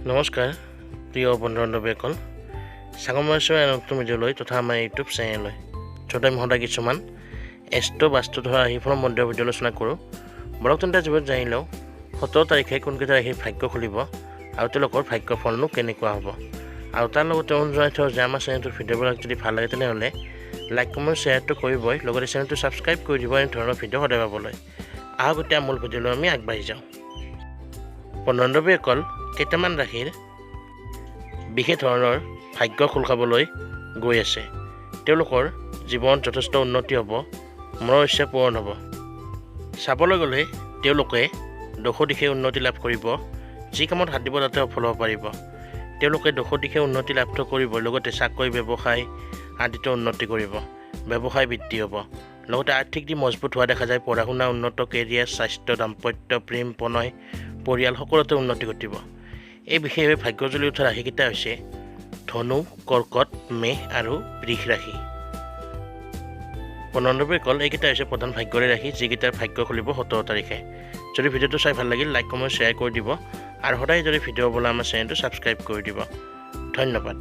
নমস্কাৰ প্ৰিয় বন্ধু-বান্ধৱীসকল স্বাগতম নতুন ভিডিঅ'লৈ তথা আমাৰ ইউটিউব চেনেললৈ য'ত আমি সদায় কিছুমান এষ্ট্ৰ বাস্তু ধৰা ৰাশিফলৰ মন্দিৰৰ ভিডিঅ' আলোচনা কৰোঁ। বলক তেন্তে জীৱনত জানি লওঁ 17 তাৰিখে কোনকেইটা ৰাশিৰ ভাগ্য খুলিব আৰু তেওঁলোকৰ ভাগ্য ফলনো কেনেকুৱা হ'ব। আৰু তাৰ লগতে জনাই থওঁ যে আমাৰ চেনেলটোৰ ভিডিঅ'বিলাক যদি ভাল লাগে তেনেহ'লে লাইক কমেণ্ট শ্বেয়াৰটো কৰিবই, লগতে চেনেলটো ছাবস্ক্ৰাইব কৰি দিব এনে ধৰণৰ ভিডিঅ' সদায় পাবলৈ। আহক এতিয়া মূল ভিডিঅ'লৈ আমি আগবাঢ়ি যাওঁ। বন্ধু-বান্ধৱীসকল কেইটামান ৰাশিৰ বিশেষ ধৰণৰ ভাগ্য খোল খাবলৈ গৈ আছে। তেওঁলোকৰ জীৱনত যথেষ্ট উন্নতি হ'ব, মনৰ ইচ্ছা পূৰণ হ'ব। চাবলৈ গ'লে তেওঁলোকে দশ দিশে উন্নতি লাভ কৰিব, যি কামত হাত দিব তাতে সফল হ'ব পাৰিব। তেওঁলোকে দশ দিশে উন্নতি লাভ কৰিব, লগতে চাকৰি ব্যৱসায় আদিতো উন্নতি কৰিব, ব্যৱসায় বৃদ্ধি হ'ব, লগতে আৰ্থিক দিশ মজবুত হোৱা দেখা যায়। পঢ়া শুনা উন্নত, কেৰিয়াৰ, স্বাস্থ্য, দাম্পত্য, প্ৰেম, প্ৰণয়, পৰিয়াল সকলোতে উন্নতি ঘটিব। এই বিশেষভাৱে ভাগ্য জ্বলি উঠা ৰাশিকেইটা হৈছে ধনু, কৰ্কট, মেষ আৰু বৃষ ৰাশি। বন্ধু-বান্ধৱীসকল এইকেইটা হৈছে প্ৰধান ভাগ্যৰে ৰাশি, যিকেইটাৰ ভাগ্য খুলিব 17 তাৰিখে। যদি ভিডিঅ'টো চাই ভাল লাগিল লাইক কমেণ্ট শ্বেয়াৰ কৰি দিব আৰু সদায় যদি ভিডিঅ' পাবলৈ আমাৰ চেনেলটো ছাবস্ক্ৰাইব কৰি দিব। ধন্যবাদ।